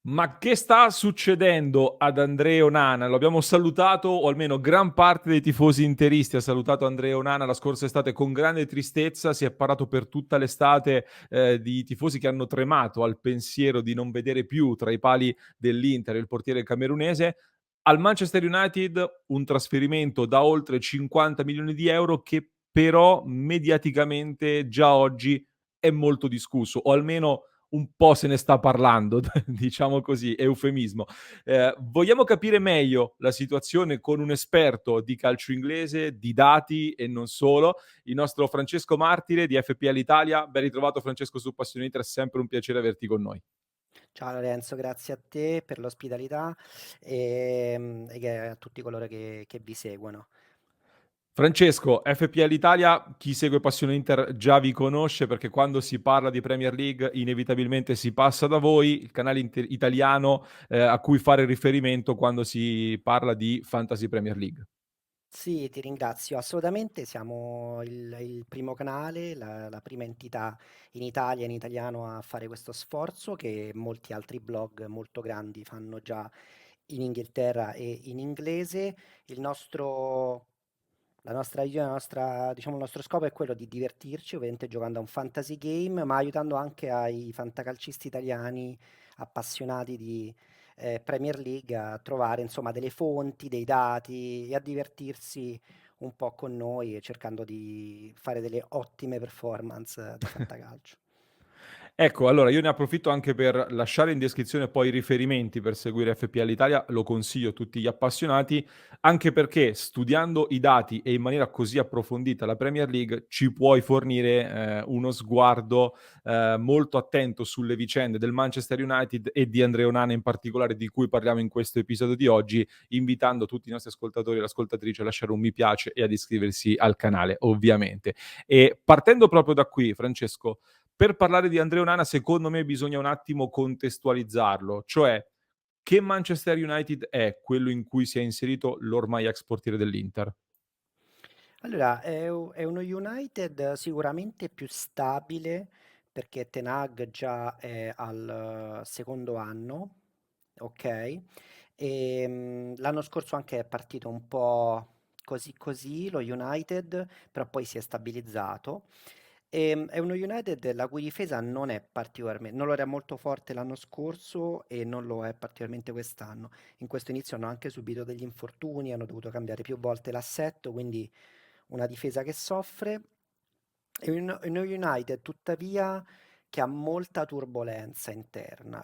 Ma che sta succedendo ad Andrea Onana? Lo abbiamo salutato, o almeno gran parte dei tifosi interisti ha salutato Andrea Onana la scorsa estate con grande tristezza. Si è parlato per tutta l'estate di tifosi che hanno tremato al pensiero di non vedere più tra i pali dell'Inter il portiere camerunese. Al Manchester United un trasferimento da oltre 50 milioni di euro che però mediaticamente già oggi è molto discusso, o almeno un po' se ne sta parlando, diciamo così, eufemismo. Vogliamo capire meglio la situazione con un esperto di calcio inglese, di dati e non solo, il nostro Francesco Martire di FPL Italia. Ben ritrovato Francesco su Passione Inter, è sempre un piacere averti con noi. Ciao Lorenzo, grazie a te per l'ospitalità a tutti coloro che vi seguono. Francesco, FPL Italia, chi segue Passione Inter già vi conosce perché quando si parla di Premier League inevitabilmente si passa da voi, il canale italiano a cui fare riferimento quando si parla di Fantasy Premier League. Sì, ti ringrazio. Assolutamente, siamo il primo canale, la prima entità in Italia, in italiano, a fare questo sforzo che molti altri blog molto grandi fanno già in Inghilterra e in inglese. Il nostro, la nostra visione, diciamo, il nostro scopo è quello di divertirci, ovviamente giocando a un fantasy game, ma aiutando anche ai fantacalcisti italiani appassionati di Premier League a trovare insomma delle fonti, dei dati e a divertirsi un po' con noi cercando di fare delle ottime performance di fantacalcio. Ecco, allora io ne approfitto anche per lasciare in descrizione poi i riferimenti per seguire FPL Italia, lo consiglio a tutti gli appassionati, anche perché studiando i dati e in maniera così approfondita la Premier League ci puoi fornire uno sguardo molto attento sulle vicende del Manchester United e di Andrea Onana in particolare, di cui parliamo in questo episodio di oggi, invitando tutti i nostri ascoltatori e le ascoltatrici a lasciare un mi piace e ad iscriversi al canale, ovviamente. E partendo proprio da qui, Francesco, per parlare di Andrea Onana, secondo me bisogna un attimo contestualizzarlo, cioè che Manchester United è quello in cui si è inserito l'ormai ex portiere dell'Inter? Allora, è uno United sicuramente più stabile perché Ten Hag già è al secondo anno, ok? L'anno scorso anche è partito un po' così così lo United, però poi si è stabilizzato. È uno United la cui difesa non è particolarmente, non lo era molto forte l'anno scorso e non lo è particolarmente quest'anno. In questo inizio hanno anche subito degli infortuni, hanno dovuto cambiare più volte l'assetto, quindi una difesa che soffre. E uno United, tuttavia, che ha molta turbolenza interna.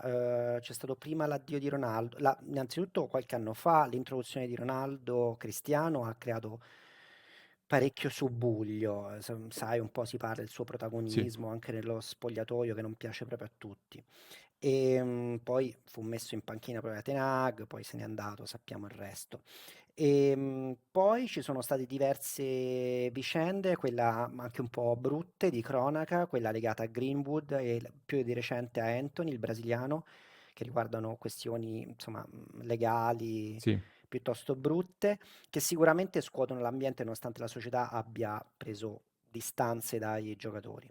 C'è stato prima l'addio di Ronaldo. Innanzitutto, qualche anno fa, l'introduzione di Ronaldo Cristiano ha creato parecchio subbuglio. Sai, un po' si parla del suo Sì. protagonismo anche nello spogliatoio che non piace proprio a tutti. Poi fu messo in panchina proprio da Ten Hag, poi se n'è andato, sappiamo il resto. Poi ci sono state diverse vicende, quella anche un po' brutte di cronaca, quella legata a Greenwood e più di recente a Anthony, il brasiliano, che riguardano questioni, insomma, legali Sì. piuttosto brutte, che sicuramente scuotono l'ambiente nonostante la società abbia preso distanze dai giocatori.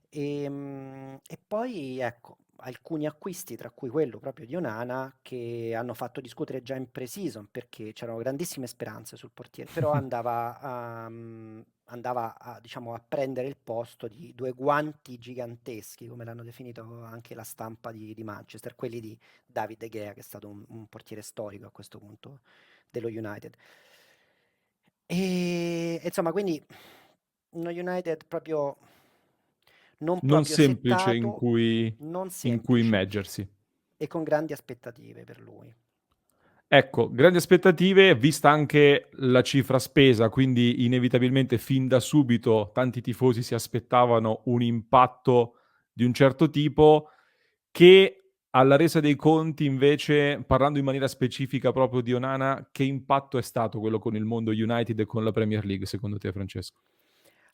E poi ecco, alcuni acquisti, tra cui quello proprio di Onana, che hanno fatto discutere già in pre-season perché c'erano grandissime speranze sul portiere, però andava a, diciamo, a prendere il posto di due guanti giganteschi, come l'hanno definito anche la stampa di Manchester, quelli di David De Gea, che è stato un portiere storico a questo punto dello United. Insomma, quindi uno United proprio non Non proprio semplice settato, non in cui semplice immergersi. e con grandi aspettative per lui. Ecco, grandi aspettative, vista anche la cifra spesa, quindi inevitabilmente fin da subito tanti tifosi si aspettavano un impatto di un certo tipo, che alla resa dei conti invece, parlando in maniera specifica proprio di Onana, che impatto è stato quello con il mondo United e con la Premier League secondo te, Francesco?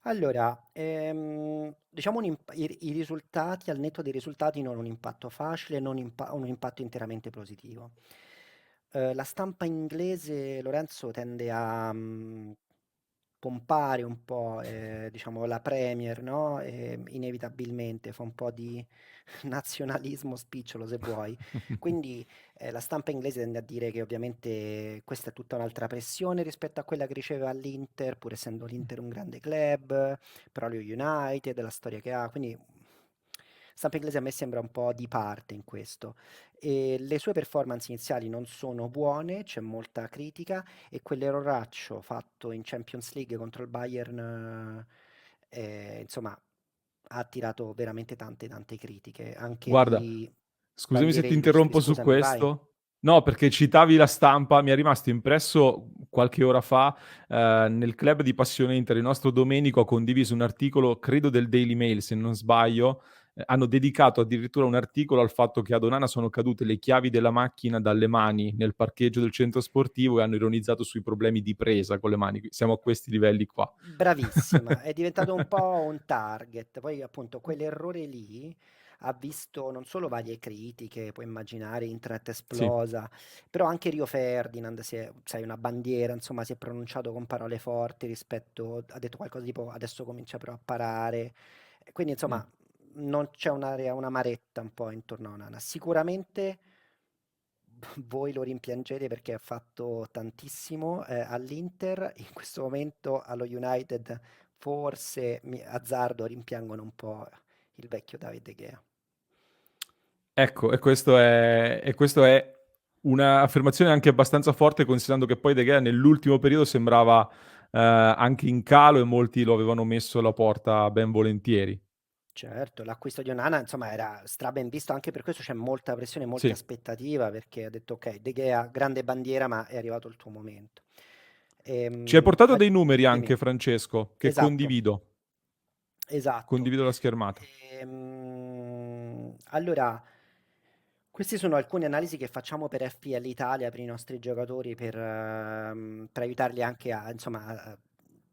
Allora, diciamo i risultati, al netto dei risultati, non un impatto facile, non un impatto interamente positivo. La stampa inglese, Lorenzo, tende a pompare un po', diciamo la Premier, no, inevitabilmente fa un po' di nazionalismo spicciolo se vuoi. Quindi, la stampa inglese tende a dire che ovviamente questa è tutta un'altra pressione rispetto a quella che riceveva l'Inter, pur essendo l'Inter un grande club, però lo United, la storia che ha, quindi stampa inglese a me sembra un po' di parte in questo. E le sue performance iniziali non sono buone, c'è molta critica e quell'erroraccio fatto in Champions League contro il Bayern, insomma, ha attirato veramente tante tante critiche, anche Guarda, di scusami se ti bandierelli ostili. interrompo su Scusami, vai. questo. No, perché citavi la stampa, mi è rimasto impresso qualche ora fa, nel club di Passione Inter, il nostro Domenico ha condiviso un articolo, credo del Daily Mail, se non sbaglio, hanno dedicato addirittura un articolo al fatto che ad Onana sono cadute le chiavi della macchina dalle mani nel parcheggio del centro sportivo e hanno ironizzato sui problemi di presa con le mani. Siamo a questi livelli qua. Bravissima, è diventato un po' un target. Poi appunto quell'errore lì ha visto non solo varie critiche, puoi immaginare internet Sì. esplosa, però anche Rio Ferdinand, sai, una bandiera, insomma, si è pronunciato con parole forti rispetto, ha detto qualcosa tipo adesso comincia però a parare. Quindi Mh. insomma non c'è un'area, una maretta un po' intorno a Onana. Sicuramente voi lo rimpiangete perché ha fatto tantissimo all'Inter, in questo momento allo United forse azzardo rimpiangono un po' il vecchio David De Gea. Ecco, e questo è un'affermazione anche abbastanza forte considerando che poi De Gea nell'ultimo periodo sembrava, anche in calo e molti lo avevano messo alla porta ben volentieri. Certo, l'acquisto di Onana insomma era stra ben visto, anche per questo c'è molta pressione, molta Sì. aspettativa perché ha detto ok, De Gea, grande bandiera, ma è arrivato il tuo momento. Ci hai portato Ah, dei numeri dimmi, anche Francesco, che esatto, condivido. esatto. Condivido la schermata. Allora, queste sono alcune analisi che facciamo per FPL Italia, per i nostri giocatori, per aiutarli anche a, insomma, a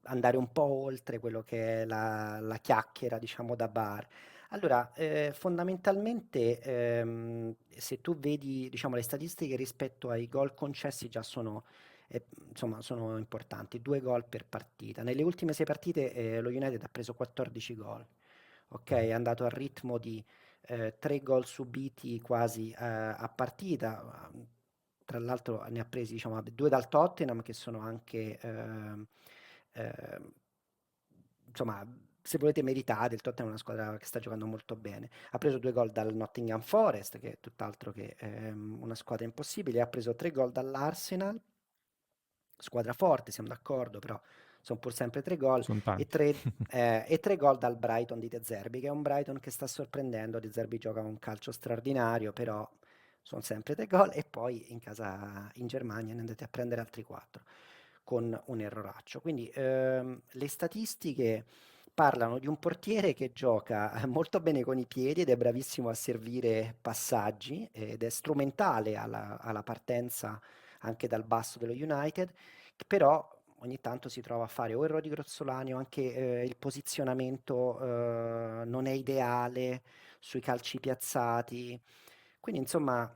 andare un po' oltre quello che è la chiacchiera, diciamo, da bar. Allora, fondamentalmente, se tu vedi, diciamo, le statistiche rispetto ai gol concessi già sono, insomma, sono importanti. 2 gol per partita. Nelle ultime 6 partite, lo United ha preso 14 gol. Ok, è andato al ritmo di 3 gol subiti quasi a partita. Tra l'altro ne ha presi, diciamo, 2 dal Tottenham che sono anche, ehm, insomma, se volete meritate, il Tottenham è una squadra che sta giocando molto bene. Ha preso 2 gol dal Nottingham Forest, che è tutt'altro che una squadra impossibile. Ha preso 3 gol dall'Arsenal, squadra forte, siamo d'accordo, però sono pur sempre 3 gol Son e tanti. 3 gol dal Brighton di De Zerbi, che è un Brighton che sta sorprendendo. De Zerbi gioca un calcio straordinario, però sono sempre 3 gol e poi in casa in Germania ne andate a prendere altri 4 con un erroraccio. Quindi le statistiche parlano di un portiere che gioca molto bene con i piedi ed è bravissimo a servire passaggi ed è strumentale alla partenza anche dal basso dello United, che però ogni tanto si trova a fare o errori grossolani o anche il posizionamento non è ideale sui calci piazzati. Quindi insomma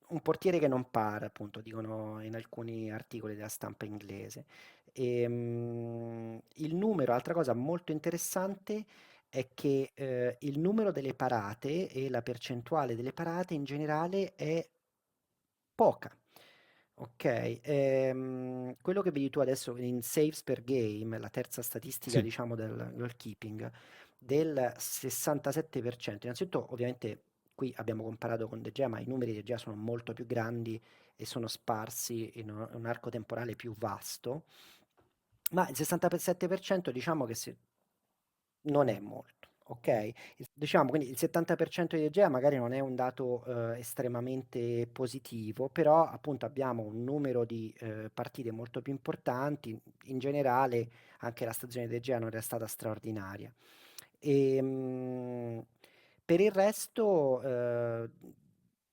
un portiere che non para, appunto, dicono in alcuni articoli della stampa inglese. Il numero, altra cosa molto interessante è che il numero delle parate e la percentuale delle parate in generale è poca. Ok, quello che vedi tu adesso in saves per game, la terza statistica, Sì. diciamo, del goalkeeping, del 67%. Innanzitutto, ovviamente, qui abbiamo comparato con De Gea, ma i numeri di De Gea sono molto più grandi e sono sparsi in un arco temporale più vasto, ma il 67% diciamo che non è molto, ok? Diciamo quindi il 70% di Egea magari non è un dato estremamente positivo, però appunto abbiamo un numero di partite molto più importanti. In generale anche la stagione di Egea non era stata straordinaria. E, per il resto,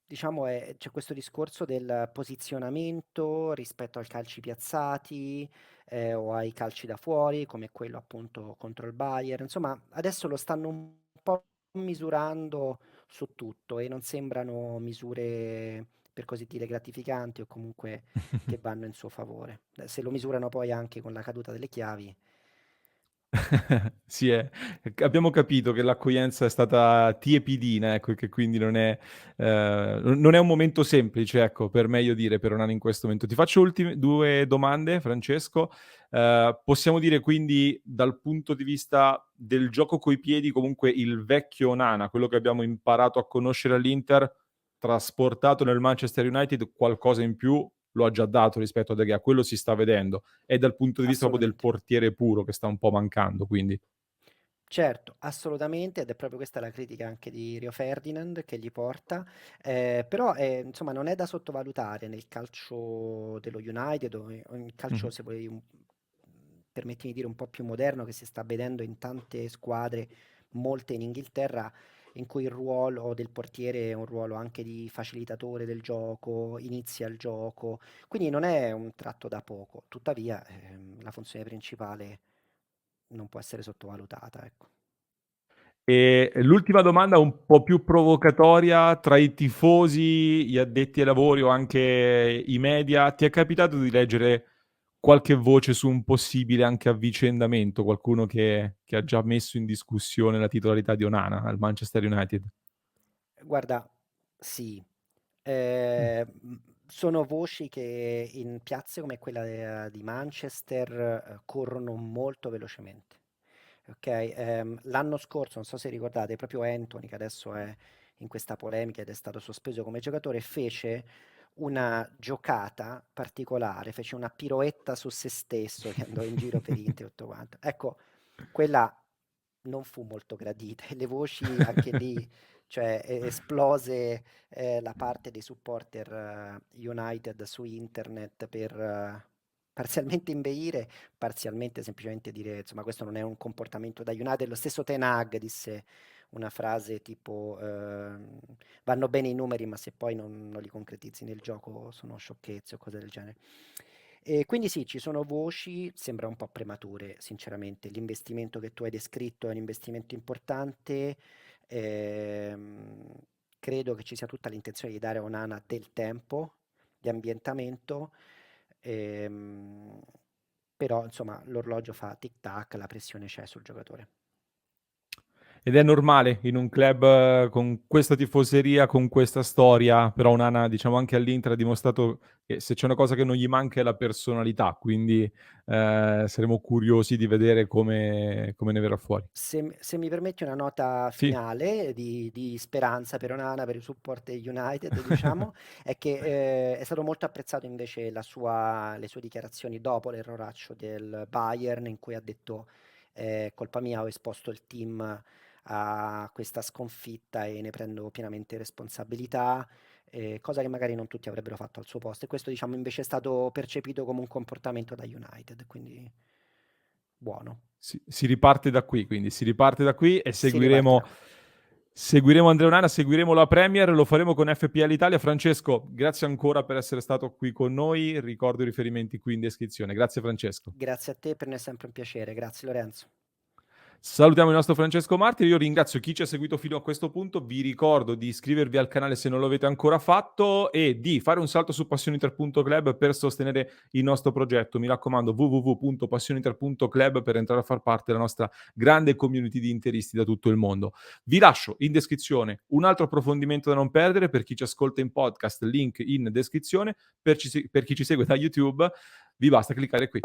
diciamo, c'è questo discorso del posizionamento rispetto ai calci piazzati o ai calci da fuori, come quello appunto contro il Bayern. Insomma, adesso lo stanno un po' misurando su tutto e non sembrano misure per così dire gratificanti o comunque che vanno in suo favore. Se lo misurano poi anche con la caduta delle chiavi. Sì, abbiamo capito che l'accoglienza è stata tiepidina, ecco, e che quindi non è un momento semplice, ecco, per meglio dire, per Onana in questo momento. Ti faccio ultime 2 domande, Francesco. Possiamo dire quindi dal punto di vista del gioco coi piedi, comunque il vecchio Onana, quello che abbiamo imparato a conoscere all'Inter, trasportato nel Manchester United, qualcosa in più lo ha già dato rispetto a De Gea, quello si sta vedendo. È dal punto di vista proprio del Assolutamente. portiere puro che sta un po' mancando, quindi. Certo, assolutamente, ed è proprio questa la critica anche di Rio Ferdinand che gli porta, però insomma non è da sottovalutare nel calcio dello United o nel calcio, Mh-mh. se vuoi, permettimi di dire, un po' più moderno che si sta vedendo in tante squadre, molte in Inghilterra, in cui il ruolo del portiere è un ruolo anche di facilitatore del gioco, inizia il gioco, quindi non è un tratto da poco, tuttavia la funzione principale non può essere sottovalutata, ecco. E l'ultima domanda un po' più provocatoria, tra i tifosi, gli addetti ai lavori o anche i media, ti è capitato di leggere qualche voce su un possibile anche avvicendamento, qualcuno che ha già messo in discussione la titolarità di Onana al Manchester United? Guarda, sì, Mh. sono voci che in piazze come quella di Manchester corrono molto velocemente. Ok, l'anno scorso, non so se ricordate, proprio Anthony, che adesso è in questa polemica ed è stato sospeso come giocatore, fece una giocata particolare, fece una piroetta su se stesso che andò in giro per Inter e tutto quanto. Ecco, quella non fu molto gradita e le voci anche lì, cioè esplose la parte dei supporter United su internet per parzialmente inveire, parzialmente semplicemente dire, insomma, questo non è un comportamento da United. Lo stesso Ten Hag disse una frase tipo vanno bene i numeri, ma se poi non li concretizzi nel gioco sono sciocchezze o cose del genere. E quindi sì, ci sono voci, sembra un po' premature, sinceramente. L'investimento che tu hai descritto è un investimento importante. ehm, Credo che ci sia tutta l'intenzione di dare a Onana del tempo di ambientamento, ehm, però insomma l'orologio fa tic-tac, la pressione c'è sul giocatore. Ed è normale in un club con questa tifoseria, con questa storia, però Onana, diciamo anche all'Inter ha dimostrato che se c'è una cosa che non gli manca è la personalità, quindi saremo curiosi di vedere come ne verrà fuori. Se mi permetti una nota Sì. finale di speranza per Onana, per il supporter United, diciamo, è che è stato molto apprezzato invece le sue dichiarazioni dopo l'erroraccio del Bayern, in cui ha detto colpa mia, ho esposto il team a questa sconfitta e ne prendo pienamente responsabilità, cosa che magari non tutti avrebbero fatto al suo posto. E questo, diciamo, invece è stato percepito come un comportamento da United, quindi buono. Si riparte da qui, quindi si riparte da qui e Si seguiremo, ripartirà. seguiremo Andrea Onana, seguiremo la Premier, lo faremo con FPL Italia. Francesco, grazie ancora per essere stato qui con noi. Ricordo i riferimenti qui in descrizione. Grazie Francesco. Grazie a te, per me è sempre un piacere. Grazie Lorenzo. Salutiamo il nostro Francesco Martiri, io ringrazio chi ci ha seguito fino a questo punto, vi ricordo di iscrivervi al canale se non lo avete ancora fatto e di fare un salto su passioniter.club per sostenere il nostro progetto. Mi raccomando www.passioniter.club per entrare a far parte della nostra grande community di interisti da tutto il mondo. Vi lascio in descrizione un altro approfondimento da non perdere per chi ci ascolta in podcast, link in descrizione, per chi ci segue da YouTube vi basta cliccare qui.